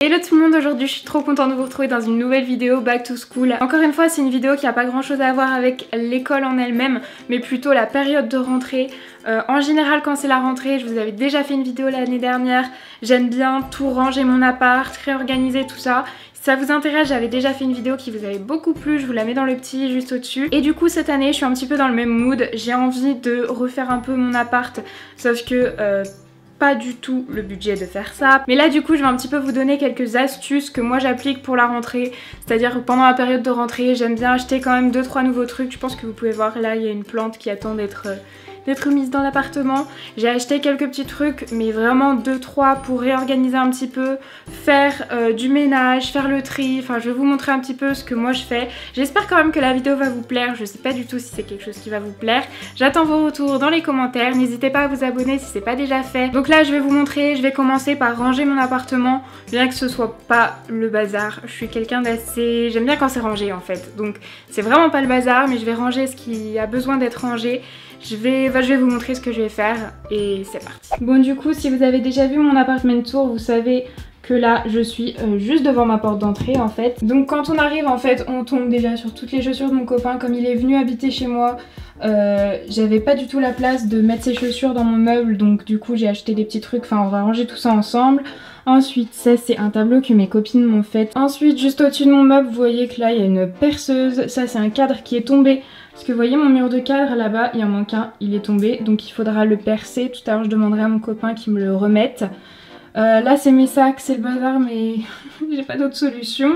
Hello tout le monde, aujourd'hui je suis trop contente de vous retrouver dans une nouvelle vidéo Back to School. Encore une fois c'est une vidéo qui n'a pas grand chose à voir avec l'école en elle-même, mais plutôt la période de rentrée. En général quand c'est la rentrée, je vous avais déjà fait une vidéo l'année dernière, j'aime bien tout ranger mon appart, réorganiser tout ça. Si ça vous intéresse, j'avais déjà fait une vidéo qui vous avait beaucoup plu, je vous la mets dans le petit juste au-dessus. Et du coup cette année je suis un petit peu dans le même mood, j'ai envie de refaire un peu mon appart, sauf que pas du tout le budget de faire ça. Mais là du coup je vais un petit peu vous donner quelques astuces que moi j'applique pour la rentrée. C'est-à-dire que pendant la période de rentrée j'aime bien acheter quand même 2-3 nouveaux trucs. Je pense que vous pouvez voir là il y a une plante qui attend d'être mise dans l'appartement. J'ai acheté quelques petits trucs mais vraiment 2-3 pour réorganiser un petit peu, faire du ménage, faire le tri. Enfin je vais vous montrer un petit peu ce que moi je fais. J'espère quand même que la vidéo va vous plaire. Je sais pas du tout si c'est quelque chose qui va vous plaire. J'attends vos retours dans les commentaires. N'hésitez pas à vous abonner si c'est pas déjà fait. Donc là je vais vous montrer, je vais commencer par ranger mon appartement, bien que ce soit pas le bazar. Je suis quelqu'un d'assez... J'aime bien quand c'est rangé en fait. Donc c'est vraiment pas le bazar mais je vais ranger ce qui a besoin d'être rangé. Je vais vous montrer ce que je vais faire et c'est parti. Bon du coup si vous avez déjà vu mon apartment tour, vous savez que là je suis juste devant ma porte d'entrée en fait. Donc quand on arrive en fait on tombe déjà sur toutes les chaussures de mon copain. Comme il est venu habiter chez moi, j'avais pas du tout la place de mettre ses chaussures dans mon meuble, donc du coup j'ai acheté des petits trucs, enfin on va ranger tout ça ensemble. Ensuite ça c'est un tableau que mes copines m'ont fait. Ensuite juste au-dessus de mon meuble vous voyez que là il y a une perceuse, ça c'est un cadre qui est tombé. Parce que vous voyez mon mur de cadre là-bas, il en manque un, il est tombé, donc il faudra le percer. Tout à l'heure je demanderai à mon copain qu'il me le remette. Là c'est mes sacs, c'est le bazar mais j'ai pas d'autre solution.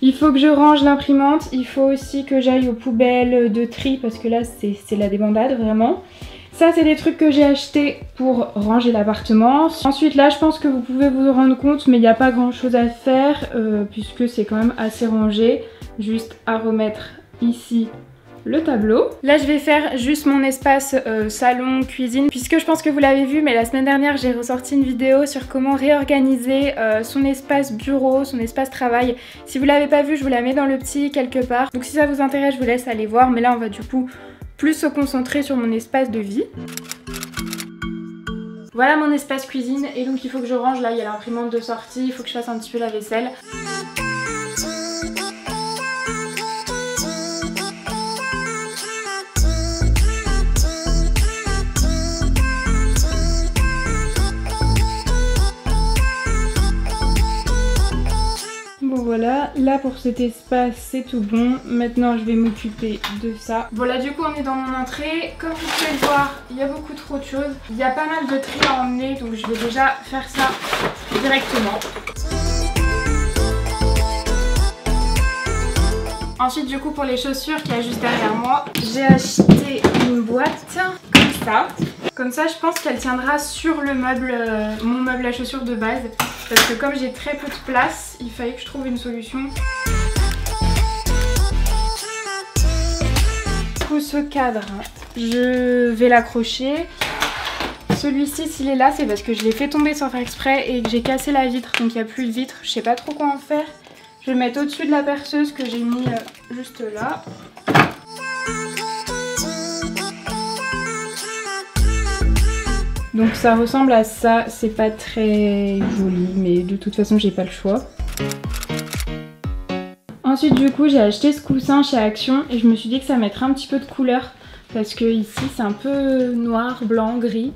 Il faut que je range l'imprimante, il faut aussi que j'aille aux poubelles de tri parce que là c'est la débandade vraiment. Ça c'est des trucs que j'ai achetés pour ranger l'appartement. Ensuite là je pense que vous pouvez vous rendre compte mais il n'y a pas grand chose à faire puisque c'est quand même assez rangé. Juste à remettre ici le tableau. Là je vais faire juste mon espace salon, cuisine, puisque je pense que vous l'avez vu mais la semaine dernière j'ai ressorti une vidéo sur comment réorganiser son espace bureau, son espace travail. Si vous l'avez pas vu je vous la mets dans le petit quelque part. Donc si ça vous intéresse je vous laisse aller voir, mais là on va du coup plus se concentrer sur mon espace de vie. Voilà mon espace cuisine et donc il faut que je range. Là il y a l'imprimante de sortie, il faut que je fasse un petit peu la vaisselle. Voilà, là pour cet espace c'est tout bon. Maintenant je vais m'occuper de ça. Voilà, du coup on est dans mon entrée. Comme vous pouvez le voir, il y a beaucoup trop de choses. Il y a pas mal de tri à emmener, donc je vais déjà faire ça directement. Ensuite du coup pour les chaussures qu'il y a juste derrière moi, j'ai acheté une boîte comme ça. Comme ça je pense qu'elle tiendra sur le meuble, mon meuble à chaussures de base. Parce que comme j'ai très peu de place, il fallait que je trouve une solution. Du coup ce cadre, je vais l'accrocher. Celui-ci s'il est là c'est parce que je l'ai fait tomber sans faire exprès et que j'ai cassé la vitre. Donc il n'y a plus de vitre, je sais pas trop quoi en faire. Je vais le mettre au-dessus de la perceuse que j'ai mis juste là. Donc ça ressemble à ça, c'est pas très joli mais de toute façon j'ai pas le choix. Ensuite du coup j'ai acheté ce coussin chez Action et je me suis dit que ça mettrait un petit peu de couleur parce que ici c'est un peu noir, blanc, gris.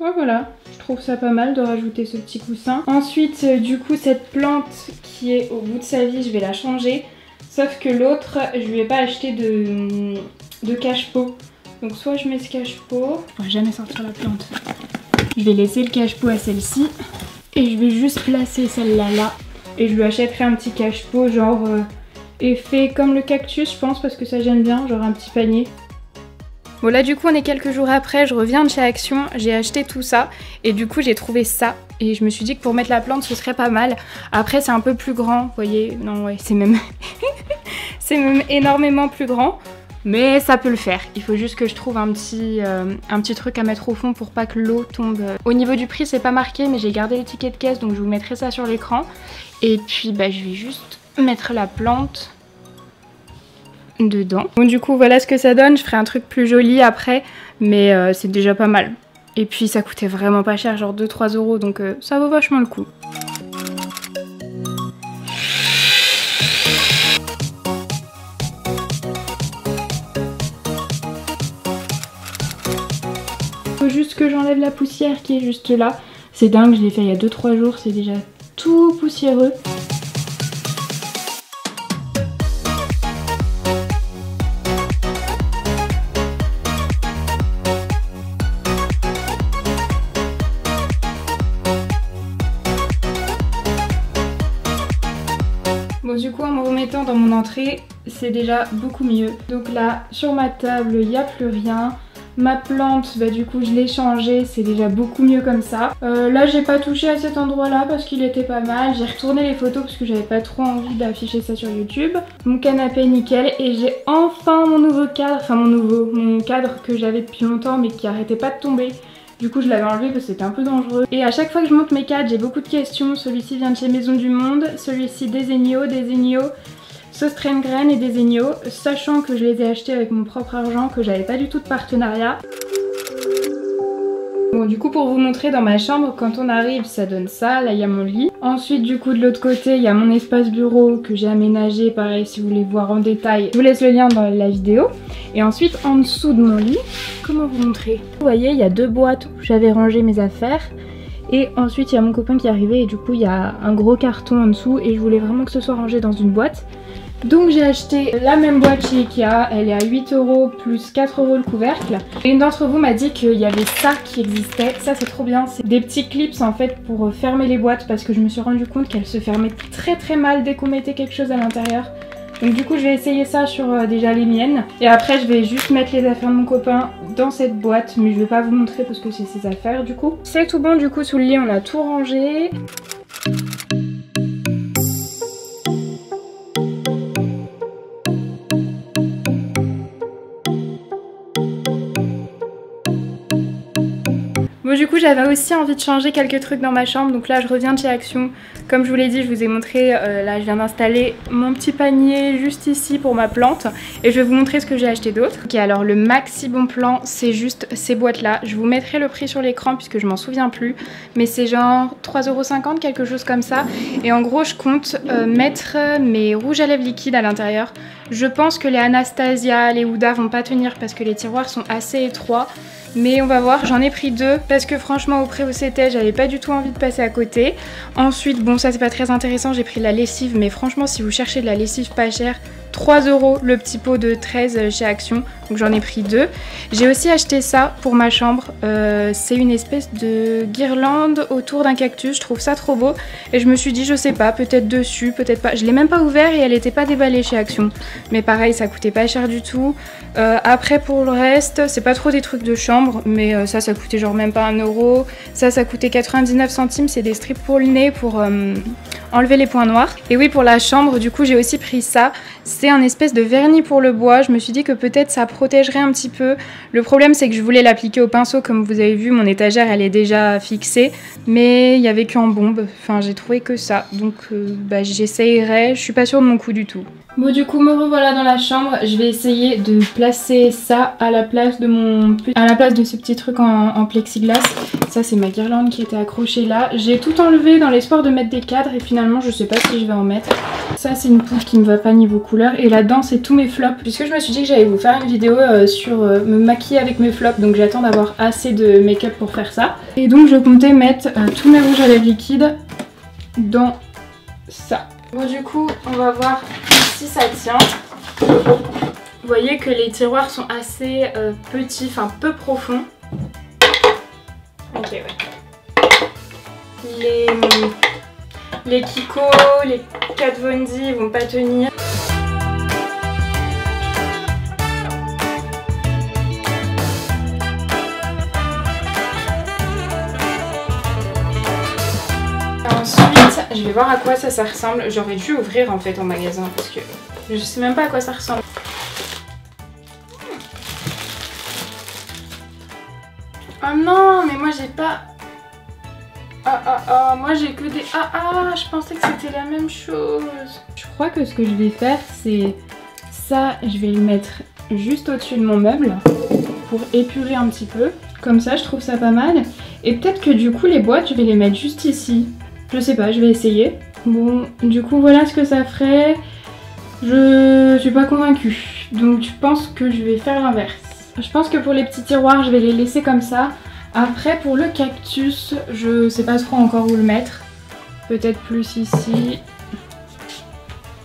Ouais, voilà, je trouve ça pas mal de rajouter ce petit coussin. Ensuite du coup cette plante qui est au bout de sa vie je vais la changer. Sauf que l'autre je lui ai pas acheté de cache-pot. Donc soit je mets ce cache-pot, je pourrais jamais sortir la plante. Je vais laisser le cache-pot à celle-ci et je vais juste placer celle-là là. Et je lui achèterai un petit cache-pot genre effet comme le cactus je pense parce que ça j'aime bien, genre un petit panier. Bon là du coup on est quelques jours après, je reviens de chez Action, j'ai acheté tout ça et du coup j'ai trouvé ça. Et je me suis dit que pour mettre la plante ce serait pas mal. Après c'est un peu plus grand, vous voyez, non ouais c'est même... c'est même énormément plus grand. Mais ça peut le faire, il faut juste que je trouve un petit truc à mettre au fond pour pas que l'eau tombe. Au niveau du prix c'est pas marqué mais j'ai gardé les tickets de caisse donc je vous mettrai ça sur l'écran. Et puis bah je vais juste mettre la plante dedans. Bon du coup voilà ce que ça donne, je ferai un truc plus joli après mais c'est déjà pas mal. Et puis ça coûtait vraiment pas cher, genre 2-3 € donc ça vaut vachement le coup. juste que j'enlève la poussière qui est juste là. C'est dingue, je l'ai fait il y a 2-3 jours, c'est déjà tout poussiéreux. Bon, du coup, en me remettant dans mon entrée, c'est déjà beaucoup mieux. Donc là, sur ma table, il n'y a plus rien. Ma plante, bah du coup je l'ai changée, c'est déjà beaucoup mieux comme ça. Là j'ai pas touché à cet endroit là parce qu'il était pas mal. J'ai retourné les photos parce que j'avais pas trop envie d'afficher ça sur YouTube. Mon canapé nickel et j'ai enfin mon nouveau cadre, enfin mon cadre que j'avais depuis longtemps mais qui arrêtait pas de tomber. Du coup je l'avais enlevé parce que c'était un peu dangereux. Et à chaque fois que je monte mes cadres j'ai beaucoup de questions. Celui-ci vient de chez Maison du Monde, celui-ci Desenio, Sostrengrain et Desenio, sachant que je les ai achetés avec mon propre argent, que j'avais pas du tout de partenariat. Bon, du coup pour vous montrer dans ma chambre, quand on arrive ça donne ça, là il y a mon lit. Ensuite du coup de l'autre côté il y a mon espace bureau que j'ai aménagé, pareil si vous voulez voir en détail, je vous laisse le lien dans la vidéo. Et ensuite en dessous de mon lit, comment vous montrer? Vous voyez il y a 2 boîtes où j'avais rangé mes affaires. Et ensuite il y a mon copain qui est arrivé et du coup il y a un gros carton en dessous et je voulais vraiment que ce soit rangé dans une boîte. Donc j'ai acheté la même boîte chez Ikea, elle est à 8 € plus 4 € le couvercle. Et une d'entre vous m'a dit qu'il y avait ça qui existait, ça c'est trop bien, c'est des petits clips en fait pour fermer les boîtes parce que je me suis rendu compte qu'elles se fermaient très mal dès qu'on mettait quelque chose à l'intérieur. Donc du coup je vais essayer ça sur déjà les miennes. Et après je vais juste mettre les affaires de mon copain dans cette boîte, mais je vais pas vous montrer parce que c'est ses affaires du coup. C'est tout bon du coup, sous le lit on a tout rangé. Bon du coup j'avais aussi envie de changer quelques trucs dans ma chambre, donc là je reviens de chez Action. Comme je vous l'ai dit, je vous ai montré, là je viens d'installer mon petit panier juste ici pour ma plante. Et je vais vous montrer ce que j'ai acheté d'autre. Ok, alors le maxi bon plan, c'est juste ces boîtes là. Je vous mettrai le prix sur l'écran puisque je m'en souviens plus. Mais c'est genre 3,50 €, quelque chose comme ça. Et en gros je compte mettre mes rouges à lèvres liquides à l'intérieur. Je pense que les Anastasia, les Huda vont pas tenir parce que les tiroirs sont assez étroits. Mais on va voir, j'en ai pris 2 parce que franchement au prix où c'était j'avais pas du tout envie de passer à côté. Ensuite bon ça c'est pas très intéressant, j'ai pris de la lessive mais franchement si vous cherchez de la lessive pas chère, 3 € le petit pot de 13 chez Action, donc j'en ai pris 2. J'ai aussi acheté ça pour ma chambre, c'est une espèce de guirlande autour d'un cactus, je trouve ça trop beau. Et je me suis dit je sais pas, peut-être dessus, peut-être pas, je l'ai même pas ouvert et elle était pas déballée chez Action. Mais pareil ça coûtait pas cher du tout. Après pour le reste, c'est pas trop des trucs de chambre, mais ça coûtait genre même pas 1 €. Ça coûtait 99 centimes, c'est des strips pour le nez pour enlever les points noirs. Et oui pour la chambre du coup j'ai aussi pris ça. C'est un espèce de vernis pour le bois, je me suis dit que peut-être ça protégerait un petit peu. Le problème c'est que je voulais l'appliquer au pinceau, comme vous avez vu mon étagère elle est déjà fixée. Mais il n'y avait qu'en bombe, enfin j'ai trouvé que ça. Donc j'essayerai, je suis pas sûre de mon coup du tout. Bon du coup me revoilà dans la chambre, je vais essayer de placer ça à la place de ce petit truc en plexiglas. Ça c'est ma guirlande qui était accrochée là. J'ai tout enlevé dans l'espoir de mettre des cadres et finalement je sais pas si je vais en mettre. Ça c'est une poutre qui me va pas niveau couleur et là-dedans c'est tous mes flops. Puisque je me suis dit que j'allais vous faire une vidéo sur me maquiller avec mes flops, donc j'attends d'avoir assez de make-up pour faire ça. Et donc je comptais mettre tous mes rouges à lèvres liquides dans ça. Bon du coup on va voir si ça tient. Vous voyez que les tiroirs sont assez petits, enfin peu profonds. Ok ouais. Les Kiko, les Kat Von D vont pas tenir. Ensuite, je vais voir à quoi ça ressemble. J'aurais dû ouvrir en fait en magasin parce que je sais même pas à quoi ça ressemble. Oh non, mais moi j'ai pas... moi j'ai que des... je pensais que c'était la même chose. Je crois que ce que je vais faire c'est... Ça, je vais le mettre juste au-dessus de mon meuble pour épurer un petit peu. Comme ça, je trouve ça pas mal. Et peut-être que du coup les boîtes, je vais les mettre juste ici. Je sais pas, je vais essayer. Bon, du coup voilà ce que ça ferait. Je suis pas convaincue. Donc je pense que je vais faire l'inverse. Je pense que pour les petits tiroirs, je vais les laisser comme ça. Après pour le cactus, je sais pas trop encore où le mettre. Peut-être plus ici.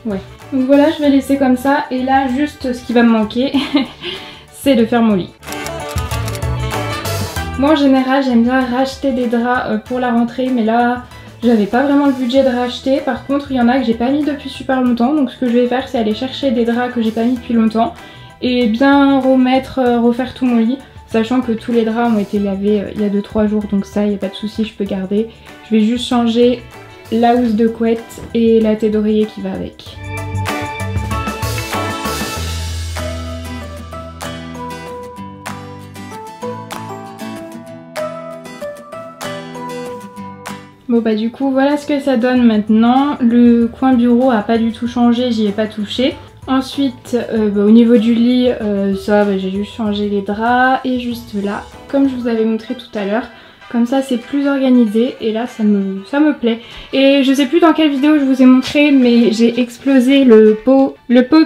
Ouais. Donc voilà, je vais laisser comme ça. Et là, juste ce qui va me manquer, c'est de faire mon lit. Moi en général, j'aime bien racheter des draps pour la rentrée, mais là, j'avais pas vraiment le budget de racheter. Par contre, il y en a que j'ai pas mis depuis super longtemps. Donc ce que je vais faire, c'est aller chercher des draps que j'ai pas mis depuis longtemps et bien refaire tout mon lit. Sachant que tous les draps ont été lavés il y a 2-3 jours, donc ça, il n'y a pas de souci, je peux garder. Je vais juste changer la housse de couette et la tête d'oreiller qui va avec. Bon bah du coup voilà ce que ça donne maintenant. Le coin bureau a pas du tout changé, j'y ai pas touché. Ensuite au niveau du lit, j'ai juste changé les draps et juste là, comme je vous avais montré tout à l'heure, comme ça c'est plus organisé et là ça me plaît. Et je sais plus dans quelle vidéo je vous ai montré, mais j'ai explosé le pot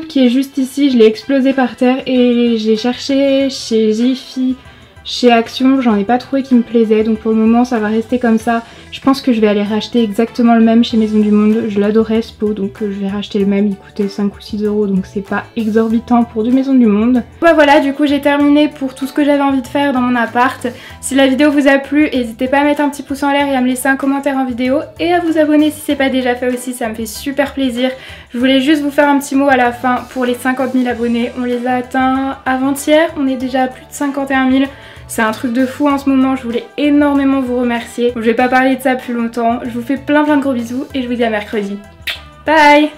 qui est juste ici, je l'ai explosé par terre et j'ai cherché chez Jiffy, chez Action, j'en ai pas trouvé qui me plaisait, donc pour le moment ça va rester comme ça. Je pense que je vais aller racheter exactement le même chez Maison du Monde, je l'adorais ce pot, donc je vais racheter le même, il coûtait 5 ou 6 euros, donc c'est pas exorbitant pour du Maison du Monde. Ouais, voilà, du coup j'ai terminé pour tout ce que j'avais envie de faire dans mon appart. Si la vidéo vous a plu, n'hésitez pas à mettre un petit pouce en l'air et à me laisser un commentaire en vidéo et à vous abonner si c'est pas déjà fait aussi, ça me fait super plaisir. Je voulais juste vous faire un petit mot à la fin pour les 50 000 abonnés, on les a atteints avant-hier, on est déjà à plus de 51 000. C'est un truc de fou en ce moment, je voulais énormément vous remercier. Je vais pas parler de ça plus longtemps, je vous fais plein de gros bisous et je vous dis à mercredi. Bye!